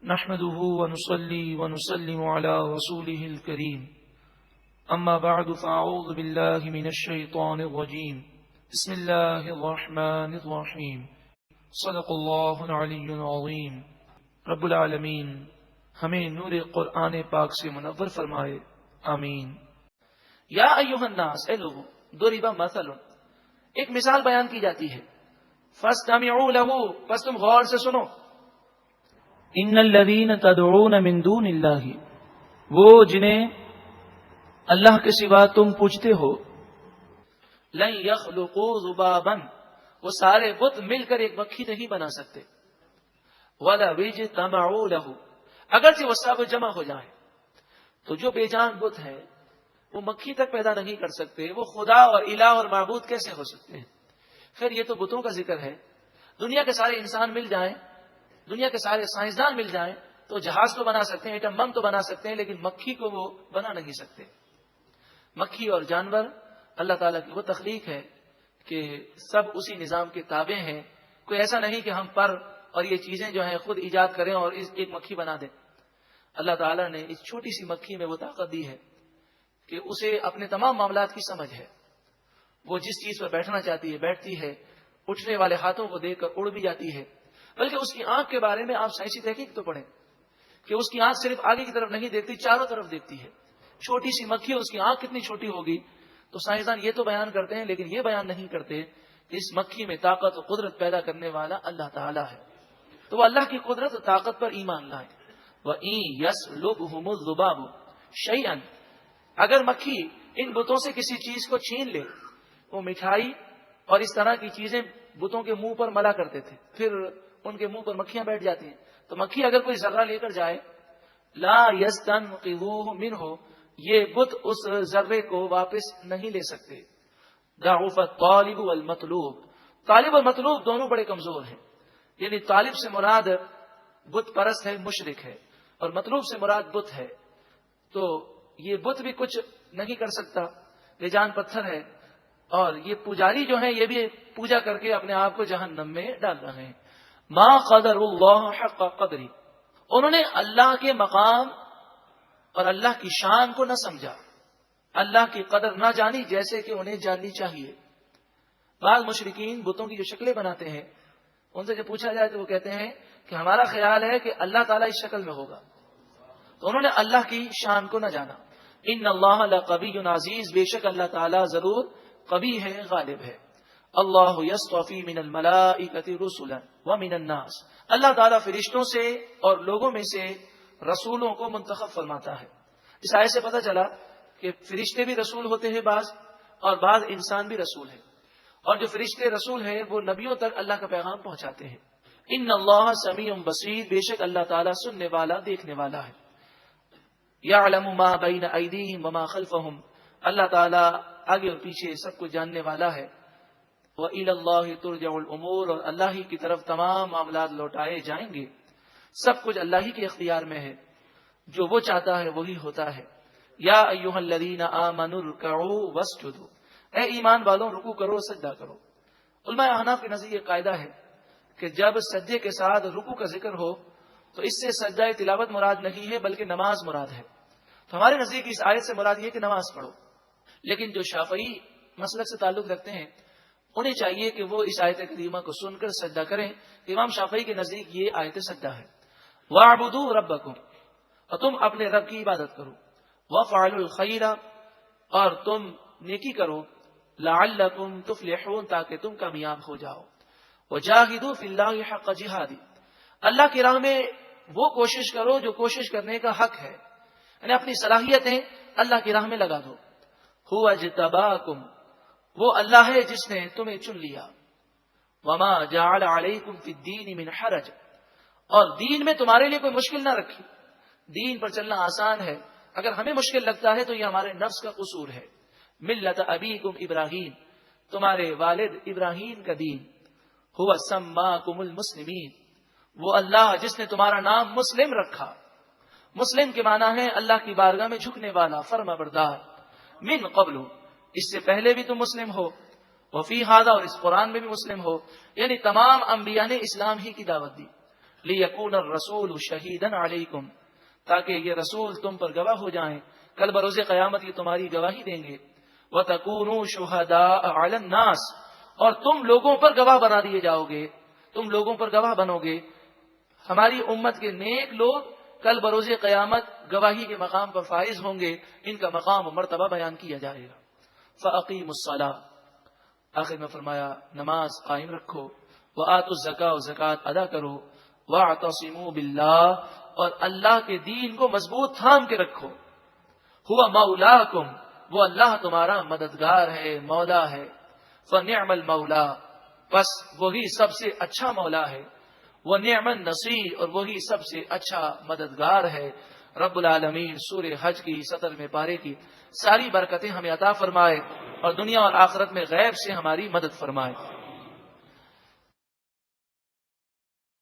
نحمده ونصلي ونسلم على رسوله الكريم أما بعد فأعوذ بالله من الشيطان الرجيم بسم الله الرحمن الرحيم صدق الله العلي العظيم رب العالمین ہمیں نور قرآن پاک سے منور فرمائے، آمین۔ یا ایھا الناس، اے لوگو، ضرب مثل، ایک مثال بیان کی جاتی ہے، فاستمعوا له، بس تم غور سے سنو۔ ان الذین تدعون من دون اللہ، وہ جنہیں اللہ کے سوا تم پوجتے ہو، لن یخلقوا ذبابا، وہ سارے بت مل کر ایک مکھی نہیں بنا سکتے، وَلَوِ اجْتَمَعُوا لَهُ، اگرچہ وہ سب جمع ہو جائیں۔ تو جو بے جان بت ہے وہ مکھی تک پیدا نہیں کر سکتے، وہ خدا اور الہ اور معبود کیسے ہو سکتے ہیں؟ خیر، یہ تو بتوں کا ذکر ہے۔ دنیا کے سارے انسان مل جائیں، دنیا کے سارے سائنسدان مل جائیں تو جہاز تو بنا سکتے ہیں، ایٹم بم تو بنا سکتے ہیں، لیکن مکھی کو وہ بنا نہیں سکتے۔ مکھی اور جانور اللہ تعالیٰ کی وہ تخلیق ہے کہ سب اسی نظام کے تابع ہیں۔ کوئی ایسا نہیں کہ ہم پر اور یہ چیزیں جو ہیں خود ایجاد کریں اور ایک مکھی بنا دیں۔ اللہ تعالیٰ نے اس چھوٹی سی مکھی میں وہ طاقت دی ہے کہ اسے اپنے تمام معاملات کی سمجھ ہے۔ وہ جس چیز پر بیٹھنا چاہتی ہے بیٹھتی ہے، اٹھنے والے ہاتھوں کو دیکھ کر اڑ بھی جاتی ہے۔ بلکہ اس کی آنکھ کے بارے میں آپ سائنسی تحقیق تو پڑھیں کہ اس کی آنکھ صرف آگے کی طرف نہیں دیکھتی، چاروں طرف دیکھتی ہے۔ چھوٹی سی مکھی، اس کی آنکھ کتنی چھوٹی ہوگی؟ تو سائنسدان یہ تو بیان کرتے ہیں، لیکن یہ بیان نہیں کرتے کہ اس مکھی میں طاقت و قدرت پیدا کرنے والا اللہ تعالیٰ ہے۔ تو وہ اللہ کی قدرت و طاقت پر ایمان لائیں۔ وَإِن يَسْلُبْهُمُ الذُّبَابُ شَيْئًا، اگر مکھی ان بتوں سے کسی چیز کو چھین لے، وہ مٹھائی اور اس طرح کی چیزیں بتوں کے منہ پر ملا کرتے تھے، پھر ان کے منہ پر مکھیاں بیٹھ جاتی ہیں، تو مکھی اگر کوئی ذرہ لے کر جائے، لا يستنقذوه منه، یہ بت اس ذرے کو واپس نہیں لے سکتے۔ ضعف الطالب والمطلوب، طالب اور مطلوب دونوں بڑے کمزور ہیں۔ یعنی طالب سے مراد بت پرست ہے، مشرک ہے، اور مطلوب سے مراد بت ہے۔ تو یہ بت بھی کچھ نہیں کر سکتا، بے جان پتھر ہے، اور یہ پجاری جو ہیں یہ بھی پوجا کر کے اپنے آپ کو جہنم میں ڈال رہے ہیں۔ ما قدر اللہ حق قدری، انہوں نے اللہ کے مقام اور اللہ کی شان کو نہ سمجھا، اللہ کی قدر نہ جانی جیسے کہ انہیں جاننی چاہیے۔ بعض مشرکین بتوں کی جو شکلیں بناتے ہیں، ان سے جب پوچھا جائے تو وہ کہتے ہیں کہ ہمارا خیال ہے کہ اللہ تعالیٰ اس شکل میں ہوگا۔ تو انہوں نے اللہ کی شان کو نہ جانا۔ ان اللہ لقوی عزیز، بے شک اللہ تعالیٰ ضرور قوی ہے، غالب ہے۔ اللہ یصطفی من الملائکۃ رسلا ومن الناس، اللہ تعالیٰ فرشتوں سے اور لوگوں میں سے رسولوں کو منتخب فرماتا ہے۔ اس آیت سے پتہ چلا کہ فرشتے بھی رسول ہوتے ہیں بعض، اور بعض انسان بھی رسول ہیں، اور جو فرشتے رسول ہیں وہ نبیوں تک اللہ کا پیغام پہنچاتے ہیں۔ ان اللہ سمیع بصیر، بے شک اللہ تعالیٰ سننے والا دیکھنے والا ہے۔ یعلم ما بین ایدیہم وما خلفہم، اللہ تعالیٰ آگے اور پیچھے سب کچھ جاننے والا ہے۔ وَإِلَى اللَّهِ تُرْجَعُ الْأُمُورُ، اور اللہ ہی کی طرف تمام معاملات لوٹائے جائیں گے۔ سب کچھ اللہ ہی کے اختیار میں ہے، جو وہ چاہتا ہے وہی ہوتا ہے۔ یا ایھا الذین آمنوا ارکعوا واسجدوا، اے ایمان والوں رکوع کرو، سجدہ کرو۔ علماء احناف کے نزدیک یہ قاعدہ ہے کہ جب سجدے کے ساتھ رکوع کا ذکر ہو تو اس سے سجدہ تلاوت مراد نہیں ہے بلکہ نماز مراد ہے۔ تو ہمارے نزدیک اس آیت سے مراد یہ کہ نماز پڑھو، لیکن جو شافعی مسلک سے تعلق رکھتے ہیں انہیں چاہیے کہ وہ اس آیت کریمہ کو سن کر سجدہ کریں۔ امام شافعی کے نزدیک یہ آیت سجدہ ہے۔ وَاعْبُدُوا رَبَّكُمْ، اور تم اپنے رب کی عبادت کرو۔ وَافْعَلُوا الْخَيْرَ، اور تم نیکی کرو۔ لَعَلَّكُمْ تُفْلِحُونَ، تاکہ تم کامیاب ہو جاؤ۔ وَجَاهِدُوا فِي اللَّهِ حَقَّ جِهَادِهِ، اللہ کی راہ میں وہ کوشش کرو جو کوشش کرنے کا حق ہے، یعنی اپنی صلاحیتیں اللہ کی راہ میں لگا دو۔ هُوَ اجْتَبَاكُمْ، وہ اللہ ہے جس نے تمہیں چن لیا۔ وما جعل علیکم فی الدین من حرج، اور دین میں تمہارے لیے کوئی مشکل نہ رکھی۔ دین پر چلنا آسان ہے، اگر ہمیں مشکل لگتا ہے تو یہ ہمارے نفس کا قصور ہے۔ ملت ابیکم ابراہیم، تمہارے والد ابراہیم کا دین۔ هو سماکم المسلمین، وہ اللہ جس نے تمہارا نام مسلم رکھا۔ مسلم کے معنی ہے اللہ کی بارگاہ میں جھکنے والا، فرما بردار۔ من قبل، اس سے پہلے بھی تم مسلم ہو، وفی ھذا، اور اس قرآن میں بھی مسلم ہو، یعنی تمام انبیاء نے اسلام ہی کی دعوت دی۔ لیکون الرسول شہیدا علیکم، تاکہ یہ رسول تم پر گواہ ہو جائیں، کل بروز قیامت یہ تمہاری گواہی دیں گے۔ وَتَكُونُوا شُهَدَاءَ عَلَى النَّاسِ، اور تم لوگوں پر گواہ بنا دیے جاؤ گے، تم لوگوں پر گواہ بنو گے۔ ہماری امت کے نیک لوگ کل بروز قیامت گواہی کے مقام پر فائز ہوں گے، ان کا مقام و مرتبہ بیان کیا جائے گا۔ فَأَقِيمُوا الصَّلَاةَ، آخر میں فرمایا نماز قائم رکھو، وَآتُوا الزَّكَاةَ، زکوٰۃ ادا کرو، وَاعْتَصِمُوا بِاللَّهِ، اور اللہ کے دین کو مضبوط تھام کے رکھو۔ هُوَ مَوْلَاكُمْ، وہ اللہ تمہارا مددگار ہے، مولا ہے۔ فَنِعْمَ الْمَوْلَا، بس وہی سب سے اچھا مولا ہے۔ وَنِعْمَ النَّصِيرُ، اور وہی سب سے اچھا مددگار ہے۔ رب العالمین سورہ حج کی 17ویں پارے کی ساری برکتیں ہمیں عطا فرمائے، اور دنیا اور آخرت میں غیب سے ہماری مدد فرمائے۔